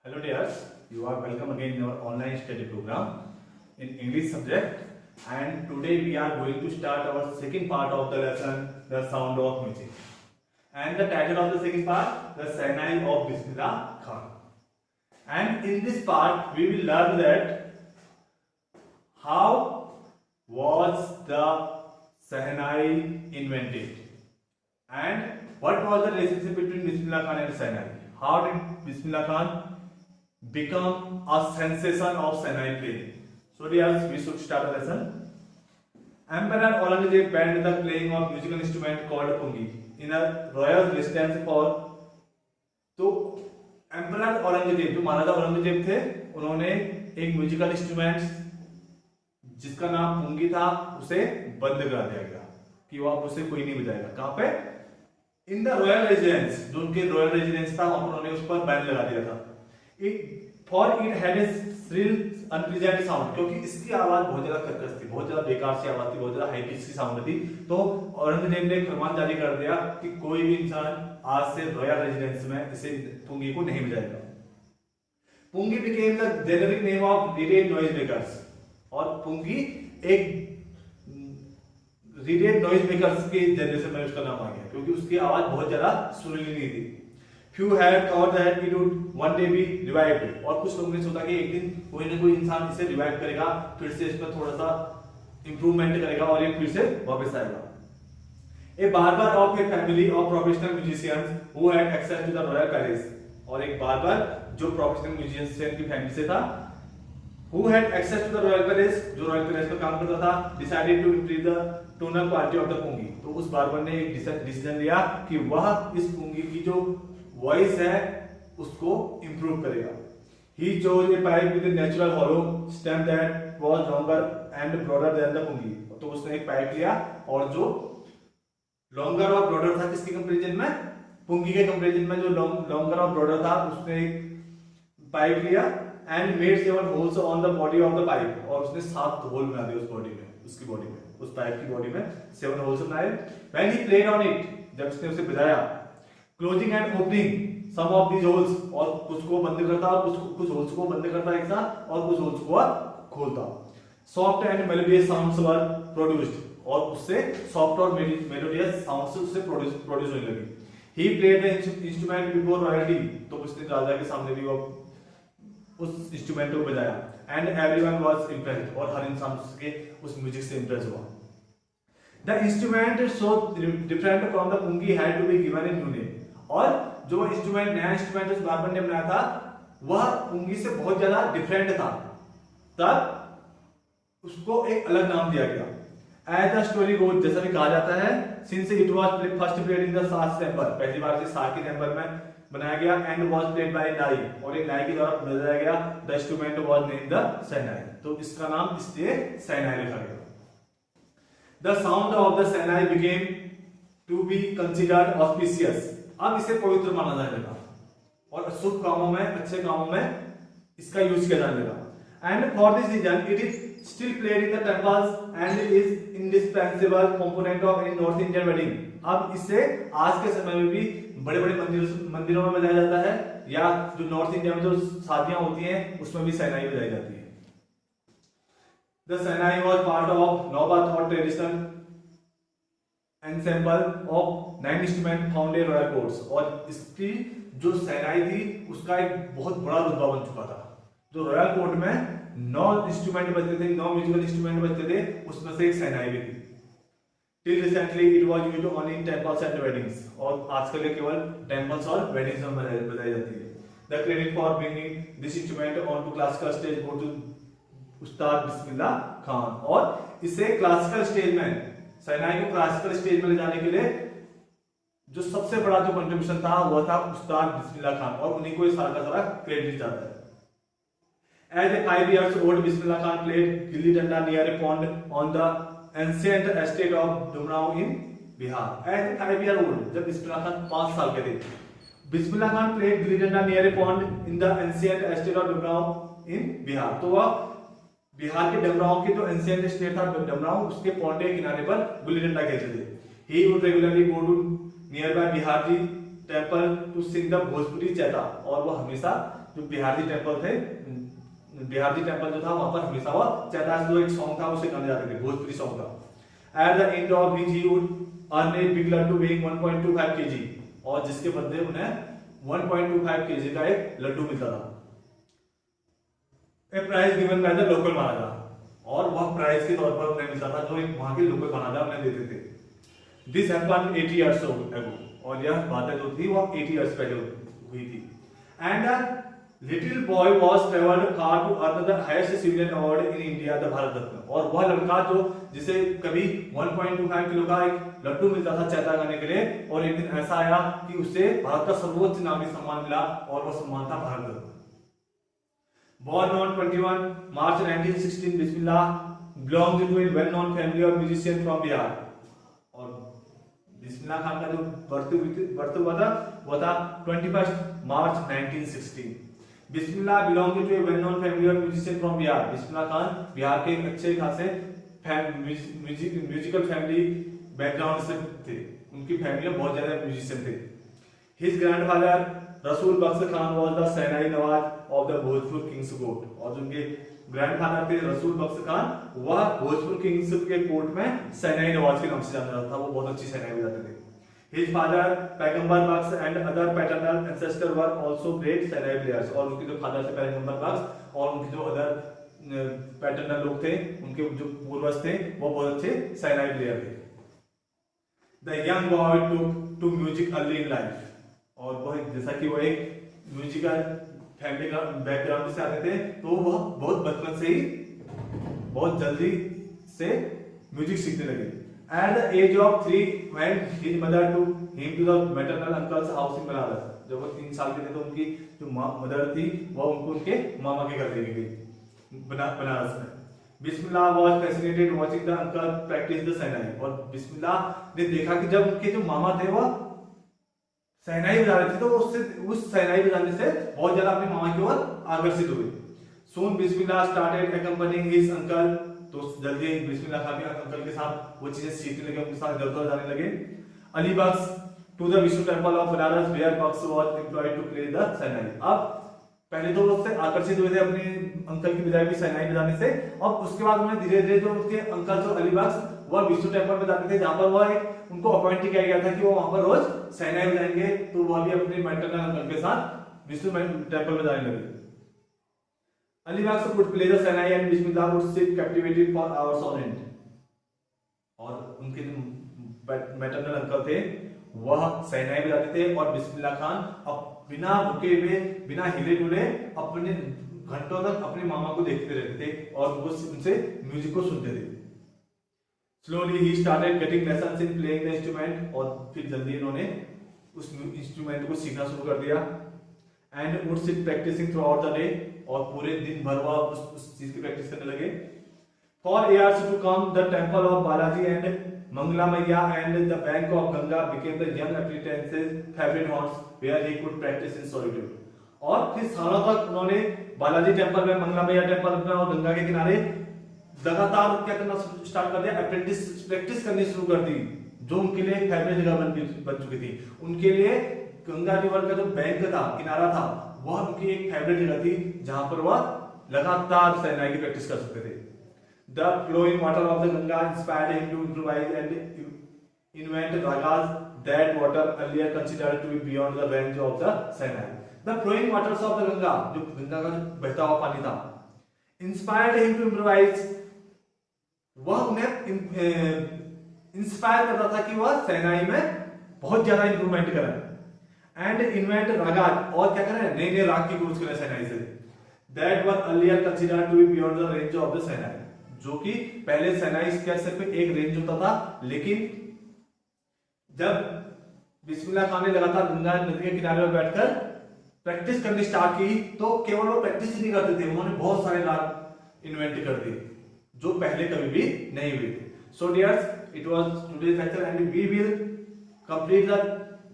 Hello dears, you are welcome again in our online study program in English subject, and today we are going to start our second part of the lesson, the sound of music. And the title of the second part, the Shehnai of Bismillah Khan. And in this part we will learn that how was the Shehnai invented and what was the relationship between Bismillah Khan and Shehnai. How did Bismillah Khan become a sensation of Shehnai playing? So dears, we should start the lesson. Emperor Aurangzeb banned the playing of musical instrument called pungi in a royal residence for. तो emperor Aurangzeb, जो महाराजा औरंगजेब थे, उन्होंने एक musical instrument जिसका नाम पुंगी था उसे बंद करा दिया गया कि वो अब उसे कोई नहीं बजाएगा. कहां पे? इन द रॉयल रेजिडेंस, जो उनके रॉयल रेजिडेंस था, उन्होंने उस पर बैन लगा दिया था. For it had a shrill unpleasant sound, क्योंकि इसकी आवाज बहुत ज्यादा कर्कश थी, बहुत ज्यादा बेकार सी आवाज थी, बहुत ज्यादा हाई पिच की साउंड थी. तो औरंगजेब ने फरमान जारी कर दिया कि कोई भी इंसान आज से रॉयल रेजिडेंस में इसे पुंगी को नहीं बजाएगा. Pungi became the generic name of reeded noise makers, और पुंगी एक रिटेड नॉइज मेकर्स के जनरेशन में उसका नाम आ गया क्योंकि उसकी आवाज बहुत ज्यादा सुरीली नहीं थी. Few had thought that it would one day be revived, और कुछ लोगों ने सोचा कि एक दिन कोई ना कोई इंसान इसे रिवाइव करेगा, फिर से इसमें थोड़ा सा इंप्रूवमेंट करेगा और ये फिर से वापस आएगा. A barber of a family of professional musicians who had access to the royal palace, और एक बार्बर जो प्रोफेशनल म्यूजिशियन की फैमिली से था, who had access to the royal palace, जो रॉयल पैलेस पर काम करता था, decided to increase the tonal quality of the pungi. तो उस बार्बर ने एक डिसीजन लिया कि वह इस पुंगी की जो वॉइस है उसको इंप्रूव करेगा. He chose a pipe with a natural hollow stem that was longer and broader than the pungi. तो उसने एक पाइप लिया और जो लॉन्गर और ब्रॉडर था, किसके कंपैरिजन में? पुंगी के कंपैरिजन में जो लॉन्गर और ब्रॉडर था, उसने एक पाइप लिया and made 7 holes on the body of the pipe, और उसने 7 होल बना दिए उस बॉडी में, उसकी बॉडी में, उस पाइप की बॉडी में 7 होल्स बनाए. When he played on it, जब उसने उसे बजाया, closing and opening some of these holes, और कुछ को बंद करता और कुछ होल्स को बंद करता एक साथ और कुछ होल्स को खोलता. Soft and melodious sounds were produced, और उससे सॉफ्ट और मेलोडियस साउंड्स उससे प्रोड्यूस होने लगी. He played the instrument before royalty, तो उसने राजा के सामने भी वो उस इंस्ट्रूमेंट को बजाया. एंड एवरीवन वाज इम्प्रेस्ड, और हर इंसान उसके उस म्यूजिक से इम्प्रेस हुआ. The instrument so different from the pungi had to be given a new name, और जो इंस्ट्रूमेंट, नया इंस्ट्रूमेंट उस बार्बर ने बनाया था, वह पुंगी से बहुत ज्यादा डिफरेंट था, तब उसको एक अलग नाम दिया गया. एज द स्टोरी गोज, जैसा भी कहा जाता है, since it was first played in the Shah temple, पहली बार से शाह के टेंपल में बनाया गया, एंड वाज प्लेड बाय नाई, और एक नाई के द्वारा बजाया गया. The instrument was named the shehnai, तो इसका नाम इसलिए शेहनाई रखा गया. The sound of the shehnai became to be considered auspicious, अब इसे पवित्र माना जाने लगा और शुभ कामों में, अच्छे कामों में इसका यूज किया जाने लगा. And for this reason it is still played in the temples and is indispensable component of in north Indian wedding. अब इसे आज के समय में भी बड़े बड़े मंदिरों में बजाया जाता है, या जो नॉर्थ इंडिया में जो शादियां होती हैं उसमें भी शेहनाई बजाई जाती है. The shehnai was part of नौबत और traditional ensemble of 9 instrument found in royal courts, और इसकी जो शेहनाई थी उसका एक बहुत बड़ा रुतबा बन चुका था. जो रॉयल कोर्ट में 9 इंस्ट्रूमेंट बजते थे, 9 म्यूजिकल इंस्ट्रूमेंट बजते थे, उसमें से एक शेहनाई भी थी. Till recently it was used only in temples and weddings, और आजकल ये केवल टेंपल्स और वेडिंग्स में बजाई जाती है. The credit for bringing this instrument on to classical stage go to Ustad Bismillah Khan, और इसे क्लासिकल स्टेज में, शेहनाई को क्लासिकल स्टेज में ले जाने के लिए जो सबसे बड़ा जो कंट्रीब्यूशन था वह था उस्ताद बिस्मिल्लाह खान, और उन्हीं को सारा का सारा क्रेडिट जाता है. As a 5 years old, Bismillah Khan played gilli danda near a pond on the ancient estate of Dumrao in Bihar. As a 5 year old, जब बिस्मिल्लाह खान 5 साल के थे, Bismillah Khan played gilli danda near a pond in the ancient estate of Dumrao in Bihar. तो वह बिहार के डमराव के जो ancient state था डमराव, उसके पौंड के किनारे पर गुल्ली डंडा खेलते थे. He would regularly go to nearby Bihari temple to sing the Bhojpuri Chaita, और वो हमेशा जो बिहारी टेम्पल थे, बिहारी टेम्पल जो था वहां पर हमेशा वो चैता जो एक सॉन्ग था उसे गाने जाते थे, भोजपुरी सॉन्ग था। At the end of which he would earn a big laddoo weighing 1.25 kg, और जिसके बदले उन्हें 1.25 kg का एक लड्डू मिलता था। A prize given by the local maharaja, और वह प्राइज के तौर पर उन्हें मिलता था जो एक वहां के लोकल महाराजा उन्हें देते थे। दिस हैपेंड 80 years ago, और यह बातें जो थी वो 80 years पहले हुई थी। And little boy was travelled far to earn the highest civilian award in India, the Bharat Ratna, और वह लड़का जो जिसे कभी 1.25 किलो का एक लड्डू मिलता था चैता गाने के लिए, और एक दिन ऐसा आया कि उसे भारत का सर्वोच्च नागरिक सम्मान मिला, और वह सम्मान था Bharat Ratna. Born on 21 March 1916, Bismillah belongs to a well-known family of musicians from Bihar, और बिस्मिल्लाह खान का जो बर्थ हुआ था वो था 21 मार्च 1916। बिस्मिल्लाह belongs to a well-known family of musicians from Bihar, Bismillah Khan Bihar के एक अच्छे खासे म्यूजिकल फैमिली बैकग्राउंड से थे, उनकी फैमिली में बहुत ज्यादा म्यूजिशियन थे। His grandfather Rasool Bakhsh Khan was the shehnai nawaz of the Bhojpur kings court, और जो उनके ग्रैंडफादर थे रसूल बख्श खान, वह भोजपुर किंग्स के कोर्ट में सेनाई नवाज के नाम से जाना जाता था, वो बहुत अच्छी सेनाई बजाते थे। His father Paigambar Bakhsh and other paternal ancestor were also great shehnai players, और उनके जो फादर थे पैगंबर बख्श और उनके जो अदर पैटर्नल लोग थे, उनके जो पूर्वज थे, वो बहुत अच्छे सेनाई प्लेयर थे। The young boy took to music early in life, और वह जैसा कि वो एक म्यूजिकल फैमिली बैकग्राउंड से आते थे, तो वह बहुत बचपन से ही बहुत जल्दी से म्यूजिक सीखने लगे। At the age of 3 when his mother took him to the maternal uncle's house in Banaras, जब वो 3 साल के थे तो उनकी जो मदर थी वह उनको उनके मामा के घर लेके गई बनारस में। बिस्मिल्लाह was fascinated watching the uncle practice the शहनाई, और बिस्मिल्लाह ने देखा कि जब उनके जो मामा थे वह शहनाई बजा रहे थे तो उससे उस शहनाई बजाने से बहुत ज्यादा अपने मामा की ओर आकर्षित हुए। Soon बिस्मिल्लाह started accompanying his uncle, तो जल्दी बिस्मिल्लाह खान भी अंकल के साथ वो चीजें सीखने लगे, उनके साथ इधर-उधर जाने लगे। अली बख्श to the Vishnu temple of Banaras where Bakhsh was employed to play the शहनाई। अब पहले तो उससे आकर्षित हुए थे अपने अंकल की बजाय भी शहनाई बजाने से, और उसके बाद उन्हें धीरे-धीरे जो उनके अंकल जो अली बख्श वह विष्णु टेम्पल में जाते थे, जहां पर वह एक उनको अपॉइंट किया गया था कि वो वहां पर रोज शहनाई बजाएंगे, तो वह भी अपने मैटरनल अंकल के साथ विष्णु टेम्पल में जाने लगे। अली बख्श could play the shehnai and Bismillah would sit captivated for hours on end, और उनके जो मैटरनल अंकल थे वह शहनाई बजाते थे, और बिस्मिल्लाह खान अब बिना रुके हुए बिना हिले डुले अपने घंटों तक अपने मामा को देखते रहते थे और वो उनसे म्यूजिक को सुनते थे। Slowly he started getting lessons in playing the instrument, और फिर जल्दी इन्होंने उस इंस्ट्रूमेंट को सीखना शुरू कर दिया। And would sit practicing throughout the day, और पूरे दिन भर वह उस चीज की प्रैक्टिस करने लगे। For years to come, the temple of Balaji and Mangala Maiya and the bank of Ganga became the young apprentice's favorite haunts where he could practice in solitude, और फिर सालों तक उन्होंने बालाजी टेम्पल में, मंगला मैया टेम्पल में और गंगा के किनारे लगातार क्या करना स्टार्ट कर दिया, प्रैक्टिस करनी शुरू कर दी, जो उनके लिए फेवरेट जगह बन चुकी थी। उनके लिए गंगा रिवर का जो बैंक था, किनारा था, वह उनकी एक फेवरेट जगह थी जहां पर वह लगातार शहनाई की प्रैक्टिस कर सकते थे। The flowing water of the Ganga inspired him to improvise and invent ragas that water earlier considered to be beyond the range of the shehnai. The flowing waters of the Ganga, जो गंगा का जो बहता हुआ पानी था, inspired him to improvise, वह उन्हें inspire करता था कि वह शहनाई में बहुत ज्यादा इंप्रूवमेंट करें, एंड इन्वेंट रागाज, और क्या करें, नए नए राग की खोज करें शहनाई से। That were earlier considered to be beyond the range of the shehnai, जो कि पहले शहनाई का सिर्फ एक रेंज होता था, लेकिन जब बिस्मिल्लाह खान ने लगातार गंगा नदी के किनारे पर बैठकर प्रैक्टिस करनी स्टार्ट की, तो केवल वो प्रैक्टिस ही नहीं करते थे, उन्होंने बहुत सारे राग इन्वेंट कर दिए जो पहले कभी भी नहीं हुए थे। So dears, it was today's lecture and we will complete the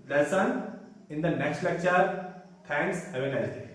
lesson in the next lecture. Thanks. Have a nice day.